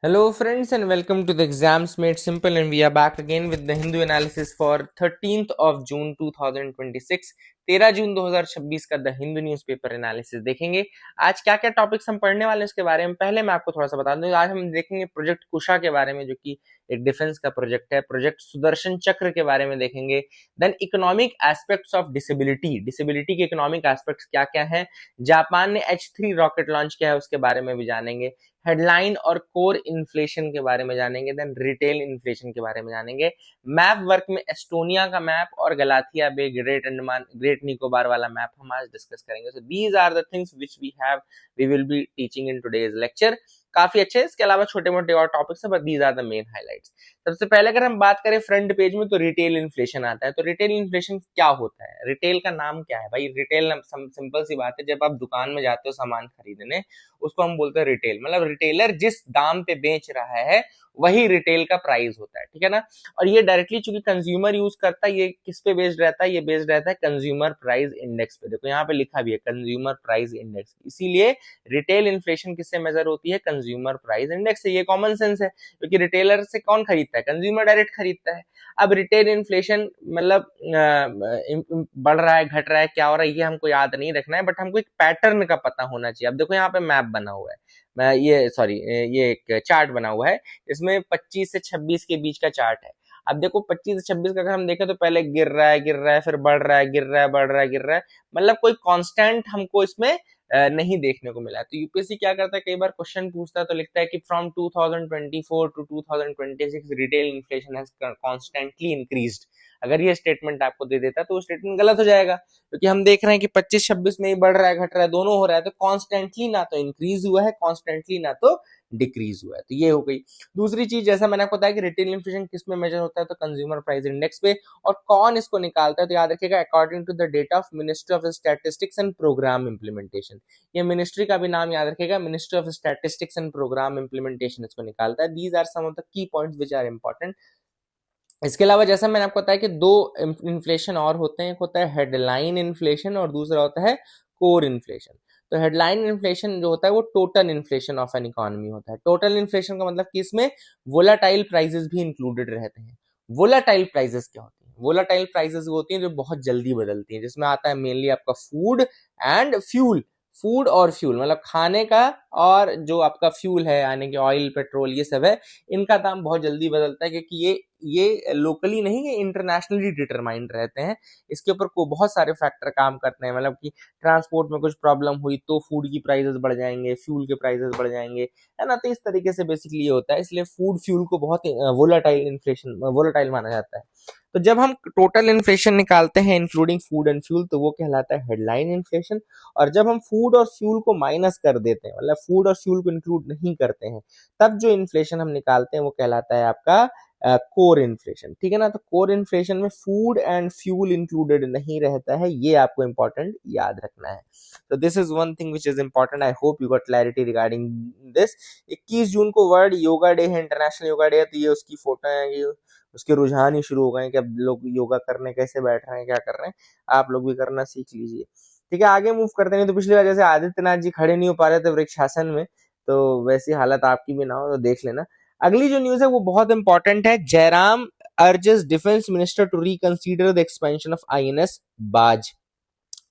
Hello, friends, and welcome to the Exams Made Simple. And we are back again with the Hindu analysis for 13th of June 2026. 13 जून 2026 का the Hindu newspaper analysis देखेंगे। आज क्या क्या topics हम पढ़ने वाले हैं उसके बारे में पहले मैं आपको थोड़ा सा बता दूं। आज हम देखेंगे प्रोजेक्ट कुशा के बारे में, जो कि एक डिफेंस का प्रोजेक्ट है। प्रोजेक्ट सुदर्शन चक्र के बारे में देखेंगे। Then economic aspects of disability, disability के इकोनॉमिक एस्पेक्ट्स क्या क्या है। जापान ने H3 रॉकेट लॉन्च किया है, उसके बारे में भी जानेंगे। हेडलाइन और कोर इन्फ्लेशन के बारे में जानेंगे। देन रिटेल इन्फ्लेशन के बारे में जानेंगे। मैप वर्क में एस्टोनिया का मैप और गलाथिया बे, ग्रेट अंडमान, ग्रेट निकोबार वाला मैप हम आज डिस्कस करेंगे। So these are the things which we will be teaching in today's lecture. काफी अच्छे, इसके अलावा छोटे मोटे और टॉपिक्स हैं, but these are the main highlights. सबसे पहले अगर हम बात करें फ्रंट पेज में, तो रिटेल इन्फ्लेशन आता है। तो रिटेल इन्फ्लेशन क्या होता है? रिटेल का नाम क्या है भाई? रिटेल सिंपल सी बात है, जब आप दुकान में जाते हो सामान खरीदने, उसको हम बोलते हैं रिटेल। मतलब रिटेलर जिस दाम पे बेच रहा है वही रिटेल का प्राइस होता है, ठीक है ना। और ये डायरेक्टली चूंकि कंज्यूमर यूज करता है, ये किस पे बेस्ड रहता है? ये बेस्ड रहता है कंज्यूमर प्राइस इंडेक्स पे। देखो यहाँ पे लिखा भी है कंज्यूमर प्राइस इंडेक्स, इसीलिए रिटेल इन्फ्लेशन किससे मेजर होती है? कंज्यूमर प्राइस इंडेक्स से। ये कॉमन सेंस है, क्योंकि रिटेलर से कौन खरीदता है? कंज्यूमर डायरेक्ट खरीदता है। अब रिटेल इन्फ्लेशन मतलब बढ़ रहा है, घट रहा है, क्या हो रहा है, ये हमको याद नहीं रखना है, बट हमको एक पैटर्न का पता होना चाहिए। अब देखो यहाँ पे मैप बना हुआ है, मैं ये एक चार्ट बना हुआ है, इसमें 25 से 26 के बीच का चार्ट है। अब देखो 25 से 26 का अगर हम देखें तो पहले गिर रहा है, फिर बढ़ रहा है, गिर रहा है, बढ़ रहा है, गिर रहा है। मतलब कोई कांस्टेंट हमको इसमें नहीं देखने को मिला है। तो यूपीएससी क्या करता है, कई बार क्वेश्चन पूछता है तो लिखता है कि from 2024 to 2026 retail inflation has constantly increased. अगर ये स्टेटमेंट आपको दे देता है तो वो स्टेटमेंट गलत हो जाएगा, क्योंकि हम देख रहे हैं कि 25-26 में ही बढ़ रहा है, घट रहा है, दोनों हो रहा है। तो कॉन्स्टेंटली ना तो इंक्रीज हुआ है, कॉन्स्टेंटली ना तो डिक्रीज हुआ है। तो ये हो गई। दूसरी चीज, जैसा मैंने आपको बताया कि रिटेल इन्फ्लेशन किस में मेजर होता है, तो कंज्यूमर प्राइस इंडेक्स पे। और कौन इसको निकालता है? तो याद रखिएगा, according to the data of ministry of statistics and programme implementation. ये मिनिस्ट्री का भी नाम याद रखिएगा, ministry of statistics and programme implementation इसको निकालता है। These are some of the key points which are important. इसके अलावा जैसा मैंने आपको बताया कि दो इन्फ्लेशन और होते हैं, एक होता है हेडलाइन इन्फ्लेशन और दूसरा होता है कोर इन्फ्लेशन। तो हेडलाइन इन्फ्लेशन जो होता है वो total inflation of an economy होता है। टोटल इन्फ्लेशन का मतलब कि इसमें वोलाटाइल प्राइसेस भी इंक्लूडेड रहते हैं। वोलाटाइल प्राइसेस क्या होती हैं? वोलाटाइल प्राइसेस वो होती हैं जो बहुत जल्दी बदलती हैं, जिसमें आता है मेनली आपका फूड एंड फ्यूल। फूड और फ्यूल मतलब खाने का, और जो आपका फ्यूल है यानी कि ऑयल, पेट्रोल, ये सब है, इनका दाम बहुत जल्दी बदलता है, क्योंकि ये लोकली नहीं, ये इंटरनेशनली डिटरमाइंड रहते हैं। इसके ऊपर को बहुत सारे फैक्टर काम करते हैं। मतलब कि ट्रांसपोर्ट में कुछ प्रॉब्लम हुई तो फूड की प्राइसेस बढ़ जाएंगे, फ्यूल के प्राइसेस बढ़ जाएंगे, है ना। तो इस तरीके से बेसिकली ये होता है, इसलिए फूड फ्यूल को बहुत वोलाटाइल माना जाता है। तो जब हम टोटल इन्फ्लेशन निकालते हैं इंक्लूडिंग फूड एंड फ्यूल, तो वो कहलाता है हेडलाइन इन्फ्लेशन। और जब हम फूड और फ्यूल को माइनस कर देते हैं, मतलब फूड और फ्यूल को इंक्लूड नहीं करते हैं, तब जो इन्फ्लेशन हम निकालते हैं वो कहलाता है आपका कोर इन्फ्लेशन, ठीक है ना। तो कोर इन्फ्लेशन में फूड एंड फ्यूल इंक्लूडेड नहीं रहता है, ये आपको इंपॉर्टेंट याद रखना है। तो this is one thing which is important. I hope you got clarity regarding this. 21 जून को वर्ल्ड योगा डे है, इंटरनेशनल योगा डे है। तो ये उसकी फोटो है, ये उसके रुझान ही शुरू हो गए कि अब लोग योगा करने कैसे बैठ रहे हैं, क्या कर रहे हैं। आप लोग भी करना सीख लीजिए, ठीक है। आगे मूव करते हैं। तो पिछली बार जैसे आदित्यनाथ जी खड़े नहीं हो पा रहे थे वृक्षासन में, तो वैसी हालत आपकी भी ना हो, तो देख लेना। अगली जो न्यूज है वो बहुत इंपॉर्टेंट है। Jairam urges defence minister to reconsider the expansion of INS Baaz.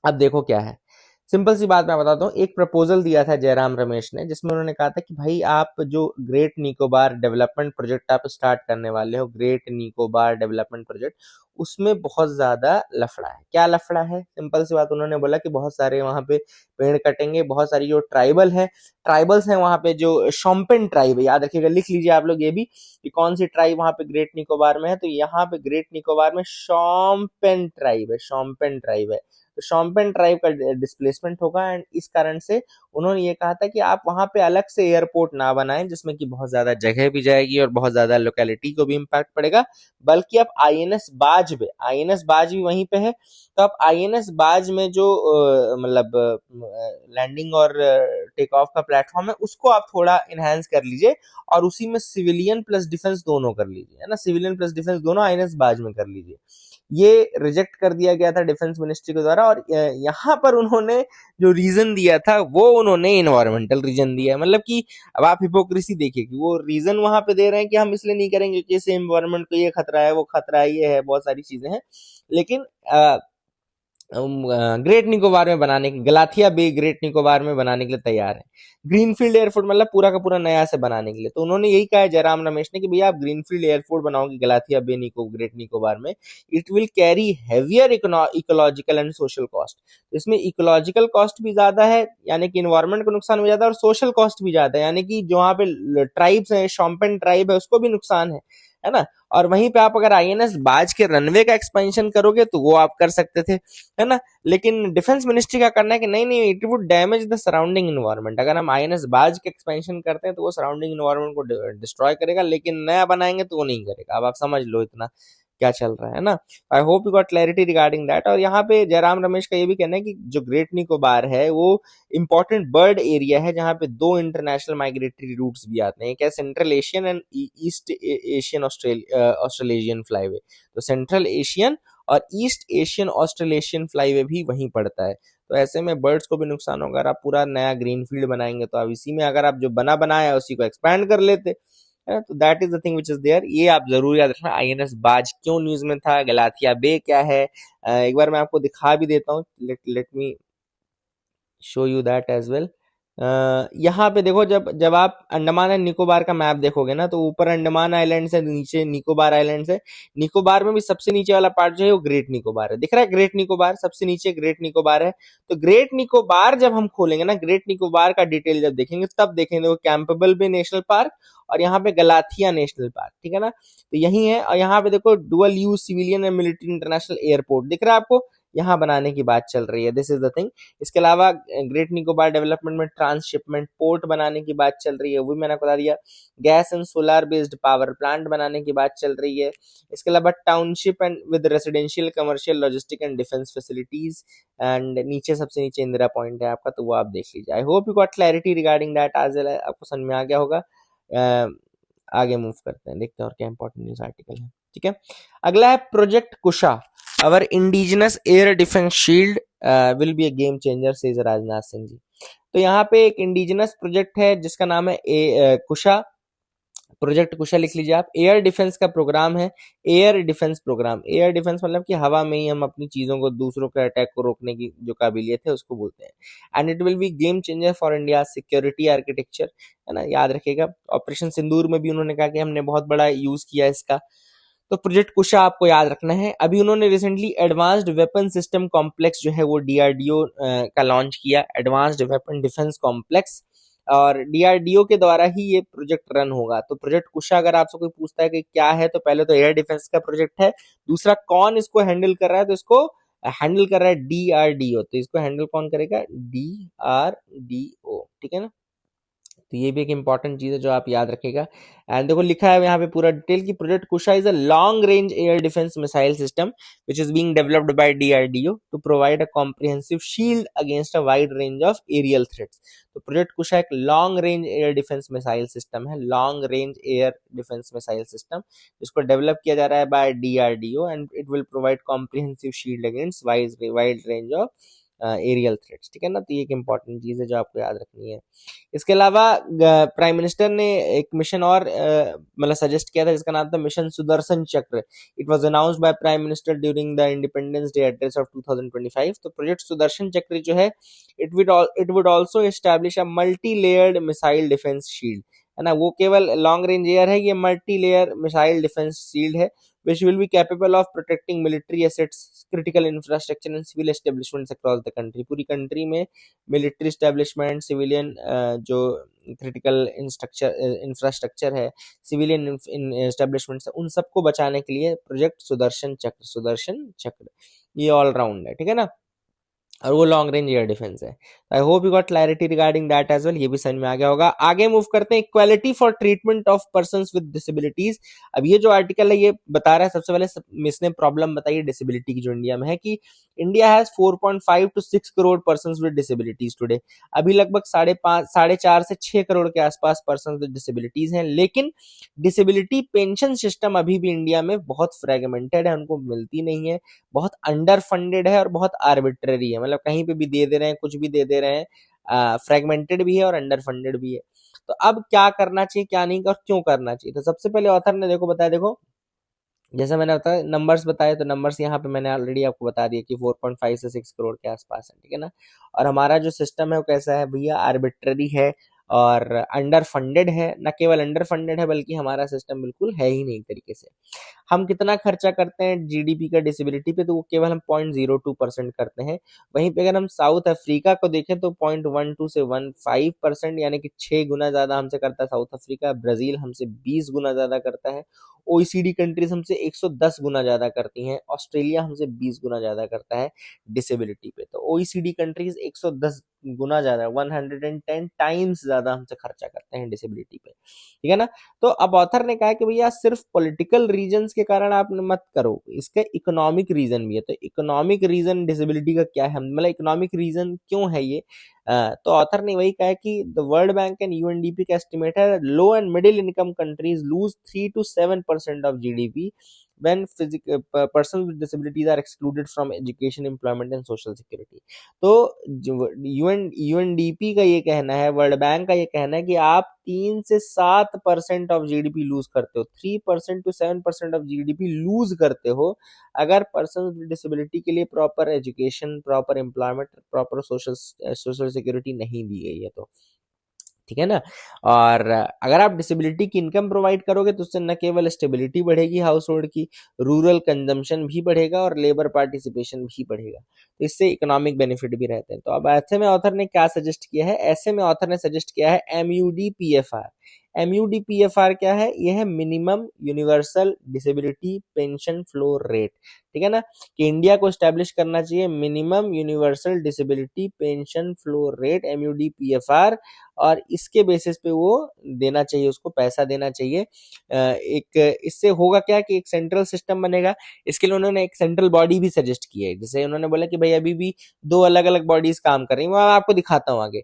अब देखो क्या है, सिंपल सी बात मैं बताता हूँ। एक प्रपोजल दिया था जयराम रमेश ने, जिसमें उन्होंने कहा था कि भाई आप जो ग्रेट निकोबार डेवलपमेंट प्रोजेक्ट आप स्टार्ट करने वाले हो, ग्रेट निकोबार डेवलपमेंट प्रोजेक्ट, उसमें बहुत ज्यादा लफड़ा है। क्या लफड़ा है? सिंपल सी बात, उन्होंने बोला कि बहुत सारे वहां पे पेड़ कटेंगे, बहुत सारी जो ट्राइबल्स हैं वहां पे, जो शोम्पेन ट्राइब है, याद रखिएगा, लिख लीजिए आप लोग ये भी कि कौन सी ट्राइब वहां पे ग्रेट निकोबार में है। तो यहाँ पे ग्रेट निकोबार में शोम्पेन ट्राइब है, शोम्पेन ट्राइब है। तो शोम्पेन ट्राइब का डिस्प्लेसमेंट होगा, एंड इस कारण से उन्होंने ये कहा था कि आप वहां पे अलग से एयरपोर्ट ना बनाएं, जिसमें कि बहुत ज्यादा जगह भी जाएगी और बहुत ज्यादा लोकेलिटी को भी इम्पैक्ट पड़ेगा, बल्कि आप आईएनएस बाज भी वहीं पे है। तो आप आईएनएस बाज में जो मतलब लैंडिंग और टेक ऑफ का प्लेटफॉर्म है, उसको आप थोड़ा इनहेंस कर लीजिए, और उसी में सिविलियन प्लस डिफेंस दोनों कर लीजिए, है ना। सिविलियन प्लस डिफेंस दोनों आईएनएस बाज में कर लीजिए। ये रिजेक्ट कर दिया गया था डिफेंस मिनिस्ट्री के द्वारा। और यहाँ पर उन्होंने जो रीजन दिया था वो उन्होंने इन्वायरमेंटल रीजन दिया है। मतलब कि अब आप हिपोक्रेसी देखिए कि वो रीजन वहां पे दे रहे हैं कि हम इसलिए नहीं करेंगे कि इससे इन्वायरमेंट को ये खतरा है, वो खतरा है, ये है, बहुत सारी चीजें हैं, लेकिन ग्रेट निकोबार में बनाने के, गलाथिया बे ग्रेट निकोबार में बनाने के लिए तैयार है। ग्रीनफील्ड एयरपोर्ट मतलब पूरा का पूरा नया से बनाने के लिए। तो उन्होंने यही कहा है जयराम रमेश ने कि भैया आप ग्रीनफील्ड एयरपोर्ट बनाओगे गलाथिया बे ग्रेट निकोबार में, it will carry heavier ecological and social cost. तो इसमें इकोलॉजिकल कॉस्ट भी ज्यादा है, यानी कि इन्वायरमेंट को नुकसान भी ज्यादा है, और सोशल कॉस्ट भी ज्यादा है, यानी कि जो वहाँ पे ट्राइब्स है, शॉम्पेन ट्राइब है, उसको भी नुकसान है ना। और वहीं पे आप अगर आईएनएस बाज के रनवे का एक्सपेंशन करोगे तो वो आप कर सकते थे, है ना। लेकिन डिफेंस मिनिस्ट्री का करना है कि नहीं नहीं, it would damage the surrounding environment. अगर हम आईएनएस बाज के एक्सपेंशन करते हैं तो वो सराउंडिंग इन्वायरमेंट को डिस्ट्रॉय करेगा, लेकिन नया बनाएंगे तो वो नहीं करेगा। अब आप समझ लो इतना क्या चल रहा है ना। आई hope you got clarity regarding that. और यहाँ पे जयराम रमेश का ये भी कहना है कि जो ग्रेट निकोबार है वो इंपॉर्टेंट बर्ड एरिया है, जहाँ पे 2 इंटरनेशनल माइग्रेटरी रूट्स भी आते हैं, क्या central Asian and east Asian Australasian flyway. तो सेंट्रल एशियन और ईस्ट एशियन ऑस्ट्रेलेशियन फ्लाईवे भी वहीं पड़ता है। तो ऐसे में बर्ड्स को भी नुकसान होगा। अगर आप पूरा नया ग्रीन फील्ड बनाएंगे तो आप इसी में, अगर आप जो बना बनाया उसी को एक्सपैंड कर लेते, है ना। तो that is the thing which is there. ये आप जरूर याद रखना। आईएनएस बाज क्यों न्यूज में था, गलाथिया बे क्या है, एक बार मैं आपको दिखा भी देता हूँ। Let me show you that as well. यहाँ पे देखो, जब जब आप अंडमान एंड निकोबार का मैप देखोगे ना, तो ऊपर अंडमान आइलैंड से, नीचे निकोबार आइलैंड से। निकोबार में भी सबसे नीचे वाला पार्ट जो है वो ग्रेट निकोबार है। दिख रहा है ग्रेट निकोबार, सबसे नीचे ग्रेट निकोबार है। तो ग्रेट निकोबार जब हम खोलेंगे ना, ग्रेट निकोबार का डिटेल जब देखेंगे तब देखेंगे वो कैंपेबल बे नेशनल पार्क और यहाँ पे गलाथिया नेशनल पार्क, ठीक है ना। तो यही है। और यहाँ पे देखो dual use civilian and military international airport दिख रहा है आपको, यहाँ बनाने की बात चल रही है। This is the thing. इसके अलावा ग्रेट निकोबार डेवलपमेंट में ट्रांसशिपमेंट पोर्ट बनाने की बात चल रही है, वो भी मैंने बता दिया। Gas and solar based power plant बनाने की बात चल रही है। इसके अलावा township and with residential commercial logistic and defence facilities. And नीचे सबसे नीचे इंदिरा पॉइंट है आपका, तो वो आप देख लीजिए। आई hope you got clarity regarding that आज आपको समझ में आ गया होगा। आगे मूव करते हैं, देखते हैं और क्या इंपॉर्टेंट न्यूज आर्टिकल है। ठीक है, अगला है project Kusha, our indigenous air defence shield will be a game changer, says Rajnath Singh ji. तो यहाँ पे एक इंडिजिनस प्रोजेक्ट है जिसका नाम है कुशा। प्रोजेक्ट कुशा लिख लीजिए आप। एयर डिफेंस का प्रोग्राम है, air defence programme. Air defence मतलब कि हवा में ही हम अपनी चीजों को, दूसरों के अटैक को रोकने की जो काबिलियत है उसको बोलते हैं। And it will be game changer for India security architecture, है ना, याद रखिएगा। ऑपरेशन सिंदूर में भी उन्होंने कहा कि हमने बहुत बड़ा यूज किया इसका। तो प्रोजेक्ट कुशा आपको याद रखना है। अभी उन्होंने recently advanced weapon system complex जो है वो डीआरडीओ का लॉन्च किया, एडवांस्ड वेपन डिफेंस कॉम्प्लेक्स। और डीआरडीओ के द्वारा ही ये प्रोजेक्ट रन होगा। तो प्रोजेक्ट कुशा अगर आपसे कोई पूछता है कि क्या है, तो पहले तो एयर डिफेंस का प्रोजेक्ट है, दूसरा कौन इसको हैंडल कर रहा है, तो इसको हैंडल कर रहा है डीआरडीओ। तो इसको हैंडल कौन करेगा, डीआरडीओ, ठीक है ना। तो ये भी एक इंपॉर्टेंट चीज है जो आप याद रखेगा। एंड देखो लिखा है यहाँ पे पूरा डिटेल की project Kusha is a long range air defence missile system which is being developed by DRDO to provide a comprehensive shield against a wide range of aerial threats. तो प्रोजेक्ट कुशा एक long range air defence missile system है, long range air defence missile system, जिसको develop किया जा रहा है by DRDO and it will provide comprehensive shield against wide range of aerial threats, ठीक है ना। तो ये एक इंपॉर्टेंट चीज है जो आपको याद रखनी है। इसके अलावा प्राइम मिनिस्टर ने एक मिशन और मतलब सजेस्ट किया था जिसका नाम था मिशन सुदर्शन चक्र। It was announced by prime minister during the independence day address of 2025। तो प्रोजेक्ट सुदर्शन चक्र जो है it would also establish a multi layered missile defence shield, है ना। वो केवल लॉन्ग रेंज एयर है, ये multi layer missile defence shield है which will be capable of protecting military assets, critical infrastructure and civil establishments across the country। पूरी country में military establishment, civilian जो क्रिटिकल इंफ्रास्ट्रक्चर है, सिविलियन एस्टेब्लिशमेंट्स है, उन सबको बचाने के लिए प्रोजेक्ट सुदर्शन चक्र ये ऑल राउंड है, ठीक है ना। और वो लॉन्ग रेंज एयर डिफेंस है। I hope you got clarity regarding that as well, ये भी समझ में आ गया होगा। आगे मूव करते हैं, equality for treatment of persons with disabilities. अब ये जो आर्टिकल है ये बता रहा है, सबसे पहले इसने प्रॉब्लम बताई है डिसेबिलिटी की जो इंडिया में है, कि India has 4.5 to 6 crore persons with disabilities today. अभी लगभग 4.5 से 6 करोड़ के आसपास पर्सन विद डिसेबिलिटीज हैं, लेकिन डिसेबिलिटी पेंशन सिस्टम अभी भी इंडिया में बहुत फ्रेगमेंटेड है, उनको मिलती नहीं है, बहुत अंडर फंडेड है और बहुत आर्बिट्ररी है, मतलब कहीं पे भी दे दे रहे हैं, कुछ भी दे दे रहे हैं, फ्रेगमेंटेड भी है और अंडर फंडेड भी है। तो अब क्या करना चाहिए, क्या नहीं और क्यों करना चाहिए? तो सबसे पहले ऑथर ने देखो बताया, देखो जैसे मैंने बताया नंबर्स बताए, तो नंबर्स यहाँ पे मैंने ऑलरेडी आपको बता दिया कि 4.5 से 6 करोड़ के आसपास है, ठीक है ना। और हमारा जो सिस्टम है वो कैसा है भैया, आर्बिट्ररी है और अंडर फंडेड है। न केवल अंडर फंडेड है बल्कि हमारा सिस्टम बिल्कुल है ही नहीं एक तरीके से। हम कितना खर्चा करते हैं जीडीपी का डिसेबिलिटी पे, तो वो केवल हम 0.02% करते हैं। वहीं पे अगर हम साउथ अफ्रीका को देखें तो 0.12 से 15%, यानी कि 6 गुना ज्यादा हमसे करता है साउथ अफ्रीका। ब्राजील हमसे 20 गुना ज्यादा करता है। ओईसीडी कंट्रीज हमसे 110 गुना ज्यादा करती हैं। ऑस्ट्रेलिया हमसे 20 गुना ज्यादा करता है डिसेबिलिटी पे। तो ओईसीडी कंट्रीज 110 गुना ज्यादा, 110 टाइम्स ज्यादा हमसे खर्चा करते हैं डिसेबिलिटी पे, ठीक है ना। तो अब ऑथर ने कहा कि भैया सिर्फ पॉलिटिकल रीजंस के कारण आप मत करो, इसका इकोनॉमिक रीजन भी है। तो इकोनॉमिक रीजन डिसेबिलिटी का क्या है, मतलब इकोनॉमिक रीजन क्यों है ये? तो ऑथर ने वही कहा कि the world bank and UNDP का एस्टिमेट है, low and middle income countries lose 3 to 7% of GDP when persons with disabilities are excluded from education, employment and social security। तो यूएनडीपी का ये कहना है, वर्ल्ड बैंक का ये कहना है कि आप 3 से 7% ऑफ जीडीपी लूज करते हो, 3% to 7% ऑफ जीडीपी लूज करते हो अगर पर्सन विद डिसेबिलिटी के लिए proper education, proper employment, proper social security नहीं दी गई है तो, ठीक है ना। और अगर आप डिसेबिलिटी की इनकम प्रोवाइड करोगे तो उससे न केवल स्टेबिलिटी बढ़ेगी हाउस होल्ड की, रूरल कंजम्पशन भी बढ़ेगा और लेबर पार्टिसिपेशन भी बढ़ेगा। तो इससे इकोनॉमिक बेनिफिट भी रहते हैं। तो अब ऐसे में ऑथर ने क्या सजेस्ट किया है? ऐसे में ऑथर ने सजेस्ट किया है MUDPFR। MUDPFR क्या है? यह है minimum universal disability pension flow rate, ठीक है ना। कि इंडिया को स्टैब्लिश करना चाहिए minimum universal disability pension flow rate, MUDPFR, और इसके बेसिस पे वो देना चाहिए, उसको पैसा देना चाहिए। एक इससे होगा क्या कि एक सेंट्रल सिस्टम बनेगा। इसके लिए उन्होंने एक सेंट्रल बॉडी भी सजेस्ट की है। जैसे उन्होंने बोला कि भाई अभी भी 2 अलग अलग बॉडीज काम कर रही हैं, वो मैं आपको दिखाता हूँ आगे।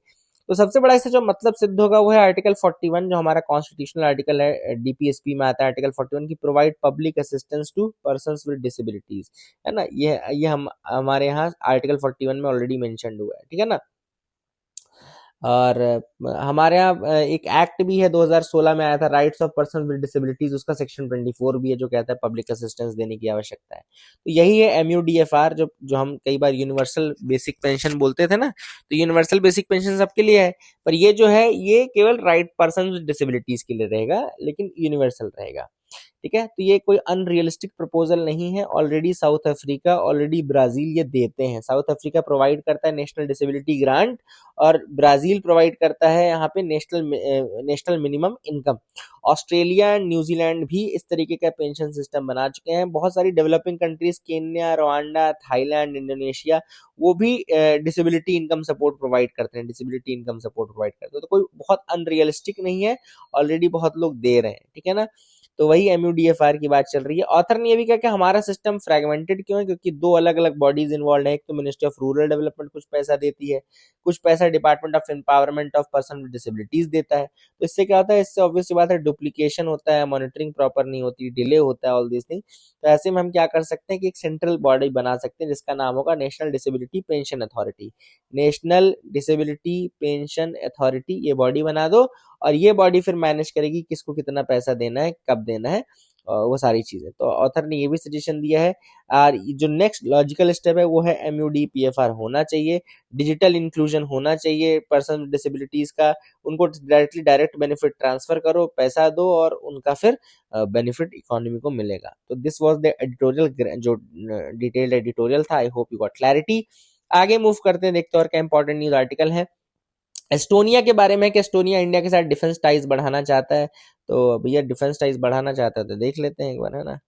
तो सबसे बड़ा इससे जो मतलब सिद्ध होगा वो है आर्टिकल 41, जो हमारा कॉन्स्टिट्यूशनल आर्टिकल है, डीपीएसपी में आता है आर्टिकल 41 की, provide public assistance to persons with disabilities, है ना। ये हम हमारे यहाँ आर्टिकल 41 में ऑलरेडी मेंशन्ड हुआ है, ठीक है ना। और हमारे यहाँ एक एक्ट भी है 2016 में आया था, rights of person with disabilities, उसका सेक्शन 24 भी है जो कहता है पब्लिक असिस्टेंस देने की आवश्यकता है। तो यही है MUDFR, जो हम कई बार यूनिवर्सल बेसिक पेंशन बोलते थे ना, तो यूनिवर्सल बेसिक पेंशन सबके लिए है, पर ये जो है ये केवल राइट पर्सन विद डिसेबिलिटीज के लिए रहेगा, लेकिन यूनिवर्सल रहेगा, ठीक है। तो ये कोई अनरियलिस्टिक प्रपोजल नहीं है। Already south Africa, already Brazil ये देते हैं। साउथ अफ्रीका प्रोवाइड करता है नेशनल डिसेबिलिटी ग्रांट और ब्राजील प्रोवाइड करता है यहाँ पे national minimum income. Australia and New Zealand भी इस तरीके का पेंशन सिस्टम बना चुके हैं। बहुत सारी developing countries, Kenya, Rwanda, Thailand, Indonesia, वो भी डिसेबिलिटी इनकम सपोर्ट प्रोवाइड करते हैं, डिसेबिलिटी इनकम सपोर्ट प्रोवाइड करते हैं। तो कोई बहुत अनरियलिस्टिक नहीं है, ऑलरेडी बहुत लोग दे रहे हैं, ठीक है ना। तो वही MUDFR की बात चल रही है। ऑथर ने ये भी कहा कि हमारा सिस्टम फ्रेगमेंटेड क्यों है, क्योंकि 2 अलग अलग बॉडीज इन्वॉल्व है। एक तो मिनिस्ट्री ऑफ रूरल डेवलपमेंट कुछ पैसा देती है, कुछ पैसा department of empowerment of person with disabilities देता है। तो इससे क्या होता है, इससे ऑब्वियस बात है डुप्लीकेशन होता है, मॉनिटरिंग प्रॉपर नहीं होती, डिले होता है, ऑल दिस थिंग। तो ऐसे में हम क्या कर सकते हैं कि एक सेंट्रल बॉडी बना सकते हैं जिसका नाम होगा national disability pension authority. National disability pension authority ये बॉडी बना दो, और ये बॉडी फिर मैनेज करेगी किसको कितना पैसा देना है, कब देना है, वो सारी चीजें। तो ऑथर ने ये भी सजेशन दिया है। और जो नेक्स्ट लॉजिकल स्टेप है वो है MUDPFR होना चाहिए, डिजिटल इंक्लूजन होना चाहिए पर्सन विद डिसेबिलिटीज का, उनको डायरेक्ट बेनिफिट ट्रांसफर करो, पैसा दो और उनका फिर बेनिफिट इकोनॉमी को मिलेगा। तो दिस वाज द एडिटोरियल, जो डिटेल्ड एडिटोरियल था। आई होप यू गॉट क्लैरिटी। आगे मूव करते हैं, देखते हैं और क्या इंपॉर्टेंट न्यूज आर्टिकल है। एस्टोनिया के बारे में कि एस्टोनिया इंडिया के साथ डिफेंस टाइज बढ़ाना चाहता है। तो भैया डिफेंस टाइज बढ़ाना चाहता है तो देख लेते हैं एक बार, है ना।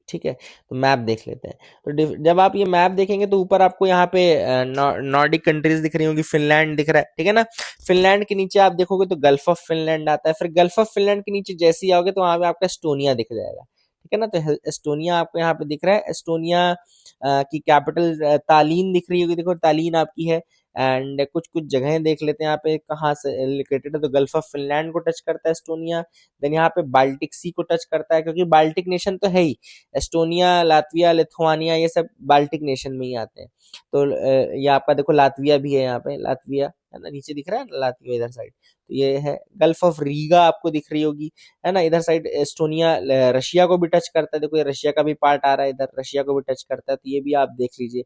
ठीक है, तो मैप देख लेते हैं। तो जब आप ये मैप देखेंगे तो ऊपर आपको यहाँ पे नॉर्डिक कंट्रीज दिख रही होंगी, फिनलैंड दिख रहा है, ठीक है ना। फिनलैंड के नीचे आप देखोगे तो गल्फ ऑफ फिनलैंड आता है, फिर गल्फ ऑफ फिनलैंड के नीचे जैसे ही आओगे तो वहां पे आपका एस्टोनिया दिख जाएगा, ठीक है ना। तो एस्टोनिया आपको यहाँ पे दिख रहा है। एस्टोनिया की कैपिटल तालीन दिख रही होगी, देखो तालीन आपकी है। एंड कुछ कुछ जगहें देख लेते हैं यहाँ पे कहाँ से लोकेटेड है, तो गल्फ ऑफ फिनलैंड को टच करता है एस्टोनिया। देन यहाँ पे बाल्टिक सी को टच करता है, क्योंकि बाल्टिक नेशन तो है ही, एस्टोनिया, लातविया, लिथुआनिया ये सब बाल्टिक नेशन में ही आते हैं। तो ये आपका देखो लातविया भी है, यहाँ पे लातविया है ना, नीचे दिख रहा है ना लातविया इधर साइड, तो ये है। गल्फ ऑफ रीगा आपको दिख रही होगी, है ना, इधर साइड एस्टोनिया रशिया को भी टच करता है, देखो ये रशिया का भी पार्ट आ रहा है इधर, रशिया को भी टच करता है, तो ये भी आप देख लीजिए,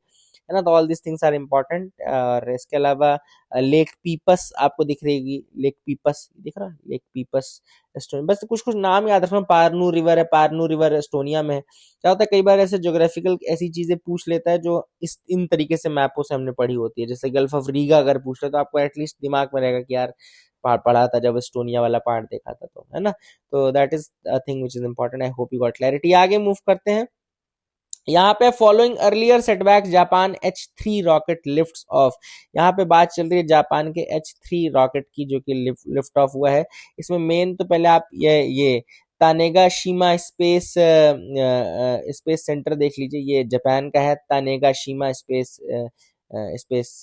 है ना। तो all this things are important. और इसके अलावा लेक पीपस आपको दिख रही होगी, लेक पीपस दिख रहा है, लेक पीपस एस्टोनिया, बस कुछ कुछ नाम याद रखना। पारनू रिवर है, पारनू रिवर एस्टोनिया में है। क्या होता है कई बार ऐसे ज्योग्राफिकल ऐसी चीजें पूछ लेता है जो इस इन तरीके से मैपों से हमने पढ़ी होती है, जैसे गल्फ ऑफ रीगा अगर पूछ ले तो आपको एटलीस्ट दिमाग में रहेगा कि यार पढ़ा था जब एस्टोनिया वाला पार्ट देखा था, तो है ना। तो that is a thing which is important. I hope you got clarity. आगे मूव करते हैं। यहाँ पे following earlier setback Japan H3 rocket lift off, यहाँ पे बात चल रही है जापान के H3 रॉकेट की जो कि लिफ्ट ऑफ हुआ है। इसमें मेन तो पहले आप ये तानेगाशिमा स्पेस स्पेस सेंटर देख लीजिए, ये जापान का है, तानेगाशिमा स्पेस स्पेस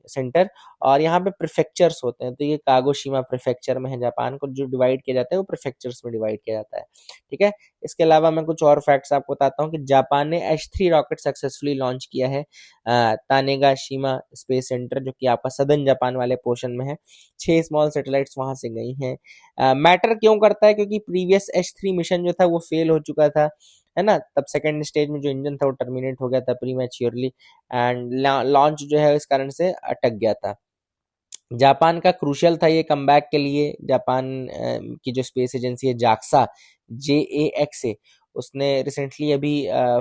सेंटर। और यहाँ पे प्रीफेक्चर्स होते हैं, तो ये कागोशिमा प्रीफेक्चर में है, जापान को जो डिवाइड किया जाता है वो प्रीफेक्चर्स में डिवाइड किया जाता है, ठीक है। इसके अलावा मैं कुछ और फैक्ट्स आपको बताता हूँ कि जापान ने H3 रॉकेट सक्सेसफुली लॉन्च किया है तानेगाशिमा स्पेस सेंटर, जो कि आपका सदर्न जापान वाले पोर्शन में है। 6 स्मॉल सैटेलाइट्स वहां से गई हैं। मैटर क्यों करता है, क्योंकि प्रीवियस H3 मिशन जो था वो फेल हो चुका था, है ना। तब सेकेंड स्टेज में जो इंजन था वो टर्मिनेट हो गया था प्रीमैच्योरली, एंड लॉन्च जो है इस कारण से अटक गया था। जापान का क्रूशियल था ये कमबैक के लिए। जापान की जो स्पेस एजेंसी है जाक्सा, JAXA, उसने रिसेंटली अभी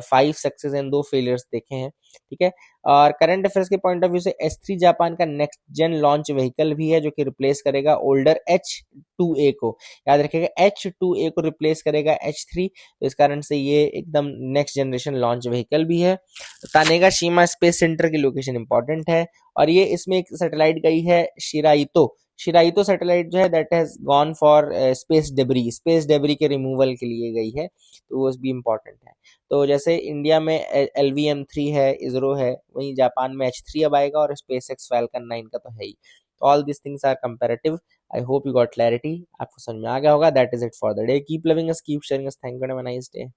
5 सक्सेस एंड 2 फेलियर्स देखे हैं, ठीक है। और करंट अफेयर्स के पॉइंट ऑफ व्यू से S3 जापान का नेक्स्ट जेन लॉन्च व्हीकल भी है, जो कि रिप्लेस करेगा ओल्डर H2A को। याद रखिएगा H2A को रिप्लेस करेगा H3, तो इस कारण से ये एकदम नेक्स्ट जनरेशन लॉन्च व्हीकल भी है। तानेगाशिमा स्पेस सेंटर की लोकेशन इंपॉर्टेंट है। और ये इसमें एक सैटेलाइट गई है शिराइतो, शिराइतो सैटेलाइट जो है that has gone for space debris के रिमूवल के लिए गई है, तो वो भी इंपॉर्टेंट है। तो जैसे इंडिया में LVM3 है, इसरो है, वहीं जापान में H3 अब आएगा, और स्पेस एक्स फैल्कन 9 का तो है ही। तो all this things are comparative. I hope you got clarity, आपको समझ में आ गया होगा। That is it for the day. Keep loving us, keep sharing us, thank you, have a nice day.